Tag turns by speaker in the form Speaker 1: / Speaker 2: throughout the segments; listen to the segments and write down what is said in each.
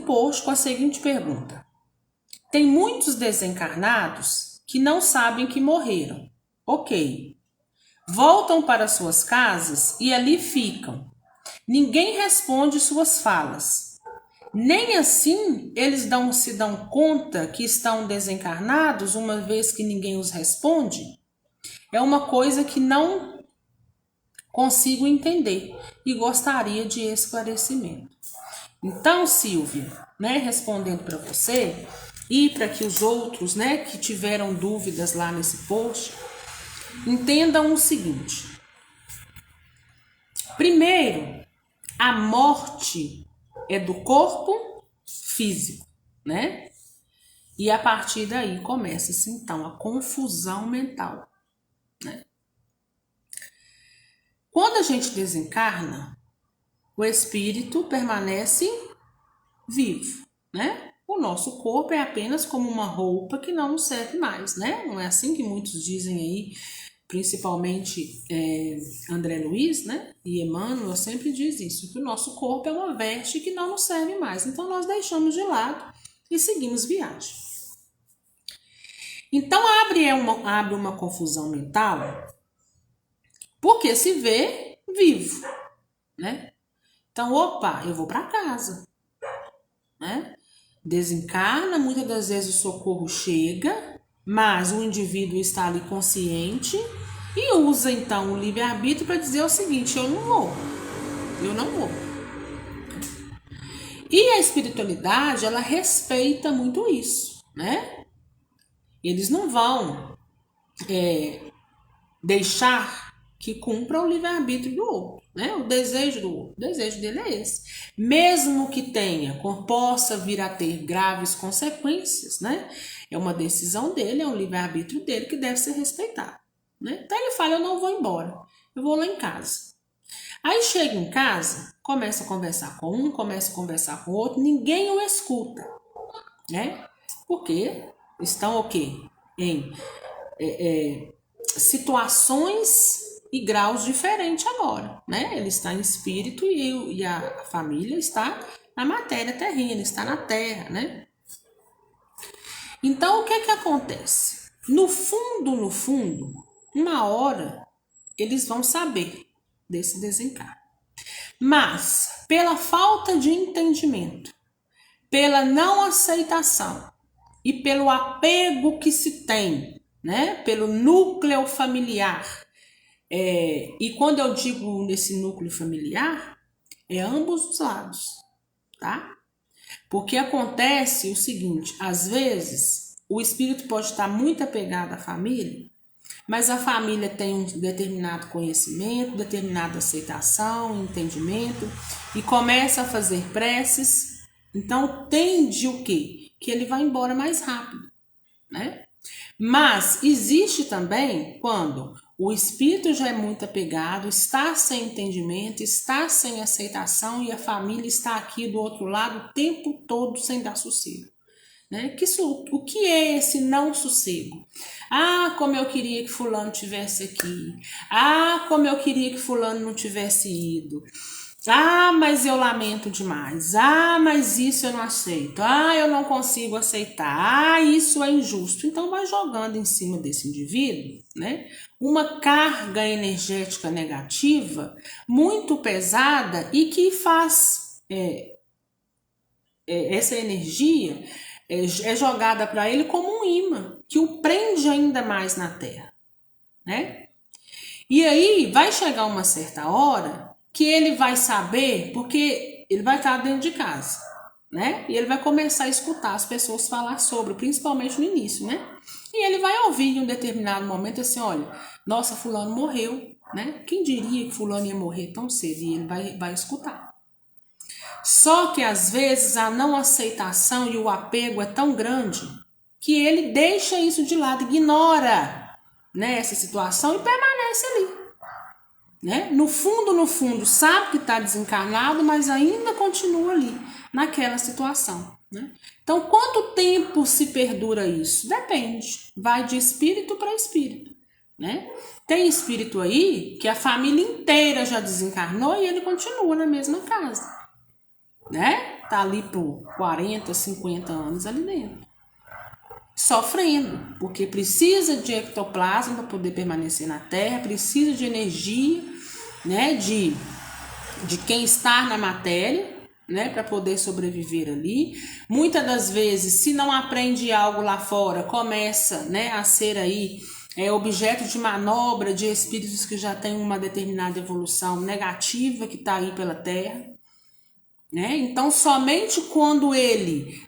Speaker 1: mesmo post com a seguinte pergunta: tem muitos desencarnados que não sabem que morreram. Ok. Voltam para suas casas e ali ficam. Ninguém responde suas falas. Nem assim eles se dão conta que estão desencarnados, uma vez que ninguém os responde? É uma coisa que não consigo entender e gostaria de esclarecimento. Então, Silvia, respondendo para você e para que os outros, que tiveram dúvidas lá nesse post, entendam o seguinte. Primeiro, a morte é do corpo físico, E a partir daí começa-se então a confusão mental, Quando a gente desencarna, o espírito permanece vivo, O nosso corpo é apenas como uma roupa que não nos serve mais, Não é assim que muitos dizem aí, principalmente André Luiz, E Emmanuel sempre diz isso, que o nosso corpo é uma veste que não nos serve mais. Então nós deixamos de lado e seguimos viagem. Então abre uma confusão mental, porque se vê vivo, Então, eu vou para casa, Desencarna, muitas das vezes o socorro chega, mas o indivíduo está ali consciente e usa então o livre-arbítrio para dizer o seguinte: eu não vou. E a espiritualidade, ela respeita muito isso, Eles não vão deixar que cumpra o livre-arbítrio do outro, O desejo do outro. O desejo dele é esse. Mesmo que possa vir a ter graves consequências, É uma decisão dele, é um livre-arbítrio dele que deve ser respeitado, Então ele fala: eu não vou embora, eu vou lá em casa. Aí chega em casa, começa a conversar com um, começa a conversar com o outro, ninguém o escuta, Porque estão o quê? Em situações e graus diferentes agora, Ele está em espírito e a família está na matéria terrena, está na terra, Então, o que acontece? No fundo, uma hora, eles vão saber desse desencarne. Mas, pela falta de entendimento, pela não aceitação e pelo apego que se tem, pelo núcleo familiar, e quando eu digo nesse núcleo familiar, é ambos os lados, tá? Porque acontece o seguinte: às vezes o espírito pode estar muito apegado à família, mas a família tem um determinado conhecimento, determinada aceitação, entendimento, e começa a fazer preces. Então tende o quê? Que ele vai embora mais rápido, Mas existe também quando o espírito já é muito apegado, está sem entendimento, está sem aceitação e a família está aqui do outro lado o tempo todo sem dar sossego. O que é esse não sossego? Ah, como eu queria que fulano tivesse aqui. Ah, como eu queria que fulano não tivesse ido. Ah, mas eu lamento demais. Ah, mas isso eu não aceito. Ah, eu não consigo aceitar. Ah, isso é injusto. Então vai jogando em cima desse indivíduo, uma carga energética negativa muito pesada e que faz essa energia é jogada para ele como um imã que o prende ainda mais na terra, E aí vai chegar uma certa hora que ele vai saber, porque ele vai estar dentro de casa, E ele vai começar a escutar as pessoas falar sobre, principalmente no início, E ele vai ouvir em um determinado momento assim: olha, nossa, fulano morreu, Quem diria que fulano ia morrer tão cedo? E ele vai escutar. Só que às vezes a não aceitação e o apego é tão grande que ele deixa isso de lado, ignora essa situação e permanece ali. No fundo, sabe que está desencarnado, mas ainda continua ali, naquela situação. Então, quanto tempo se perdura isso? Depende, vai de espírito para espírito. Tem espírito aí que a família inteira já desencarnou e ele continua na mesma casa. tá ali por 40, 50 anos ali dentro, sofrendo, porque precisa de ectoplasma para poder permanecer na Terra, precisa de energia, né, de quem está na matéria, né, para poder sobreviver ali. Muitas das vezes, se não aprende algo lá fora, começa, né, a ser aí objeto de manobra de espíritos que já têm uma determinada evolução negativa que está aí pela Terra, né? Então, somente quando ele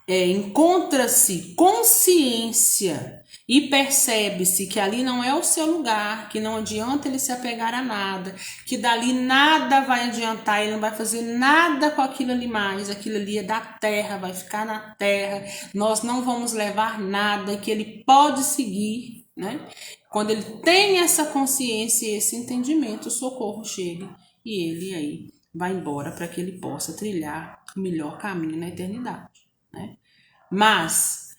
Speaker 1: encontra-se consciência e percebe-se que ali não é o seu lugar, que não adianta ele se apegar a nada, que dali nada vai adiantar, ele não vai fazer nada com aquilo ali mais, aquilo ali é da terra, vai ficar na terra, nós não vamos levar nada, e que ele pode seguir, né? Quando ele tem essa consciência e esse entendimento, o socorro chega e ele aí vai embora para que ele possa trilhar o melhor caminho na eternidade, né? Mas,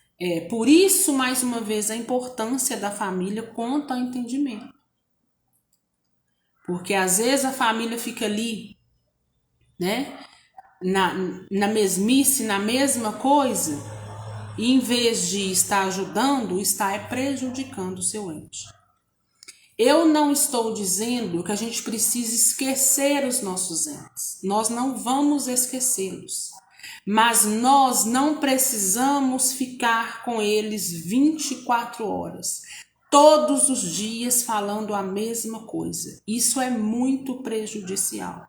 Speaker 1: por isso, mais uma vez, a importância da família quanto ao entendimento. Porque às vezes a família fica ali, né, na mesmice, na mesma coisa, e em vez de estar ajudando, está prejudicando o seu ente. Eu não estou dizendo que a gente precisa esquecer os nossos entes. Nós não vamos esquecê-los. Mas nós não precisamos ficar com eles 24 horas, todos os dias falando a mesma coisa. Isso é muito prejudicial.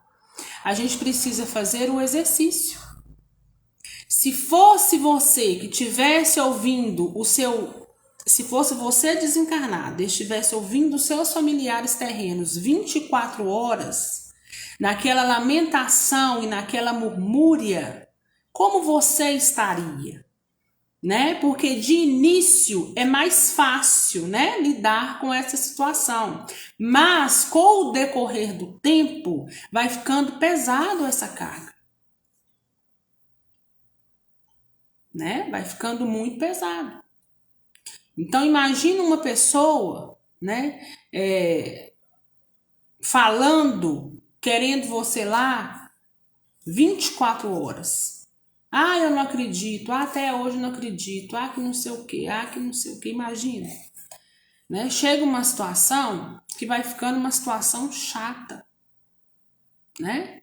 Speaker 1: A gente precisa fazer o exercício. Se fosse você que estivesse ouvindo se fosse você desencarnado e estivesse ouvindo os seus familiares terrenos 24 horas, naquela lamentação e naquela murmúria, como você estaria, né? Porque de início é mais fácil, né, lidar com essa situação, mas com o decorrer do tempo vai ficando pesado essa carga, né? Vai ficando muito pesado. Então imagina uma pessoa, né, falando, querendo você lá 24 horas. Ah, eu não acredito. Ah, até hoje eu não acredito. Ah, que não sei o que. Ah, que não sei o que. Imagina. Né? Chega uma situação que vai ficando uma situação chata. Né?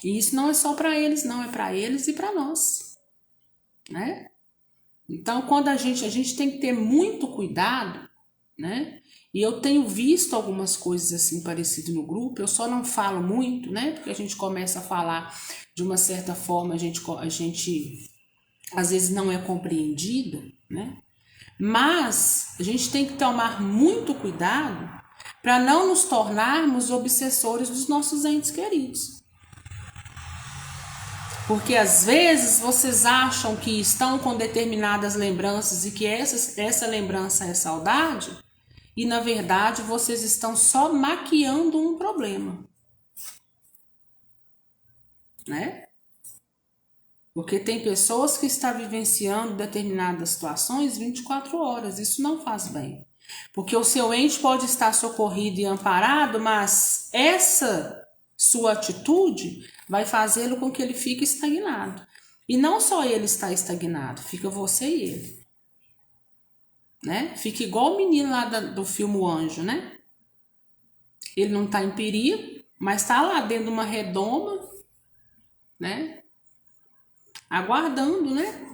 Speaker 1: E isso não é só para eles, não. É para eles e para nós. Né? Então, quando a gente tem que ter muito cuidado, né? E eu tenho visto algumas coisas assim parecidas no grupo, eu só não falo muito, né? Porque a gente começa a falar de uma certa forma, a gente às vezes não é compreendida, né? Mas a gente tem que tomar muito cuidado para não nos tornarmos obsessores dos nossos entes queridos. Porque às vezes vocês acham que estão com determinadas lembranças e que essa lembrança é saudade, e na verdade vocês estão só maquiando um problema, né? Porque tem pessoas que estão vivenciando determinadas situações 24 horas, isso não faz bem. Porque o seu ente pode estar socorrido e amparado, mas essa sua atitude vai fazê-lo com que ele fique estagnado. E não só ele está estagnado, fica você e ele. Né? Fica igual o menino lá do filme O Anjo, né? Ele não está em perigo, mas está lá dentro de uma redoma, né? Aguardando, né?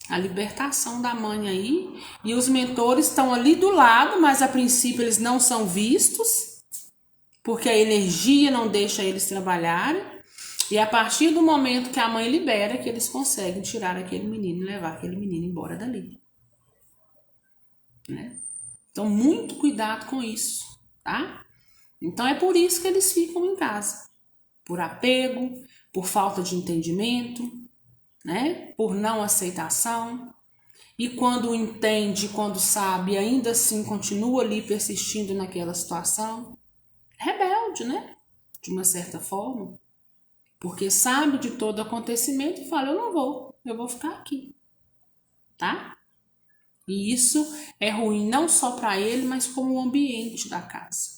Speaker 1: A libertação da mãe aí. E os mentores estão ali do lado, mas a princípio eles não são vistos, porque a energia não deixa eles trabalharem. E a partir do momento que a mãe libera, que eles conseguem tirar aquele menino e levar aquele menino embora dali. Né? Então, muito cuidado com isso, tá? Então, é por isso que eles ficam em casa. Por apego, por falta de entendimento, né? Por não aceitação. E quando entende, quando sabe, ainda assim continua ali persistindo naquela situação. Rebelde, né? De uma certa forma. Porque sabe de todo acontecimento e fala, eu vou ficar aqui. Tá? E isso é ruim não só para ele, mas como o ambiente da casa.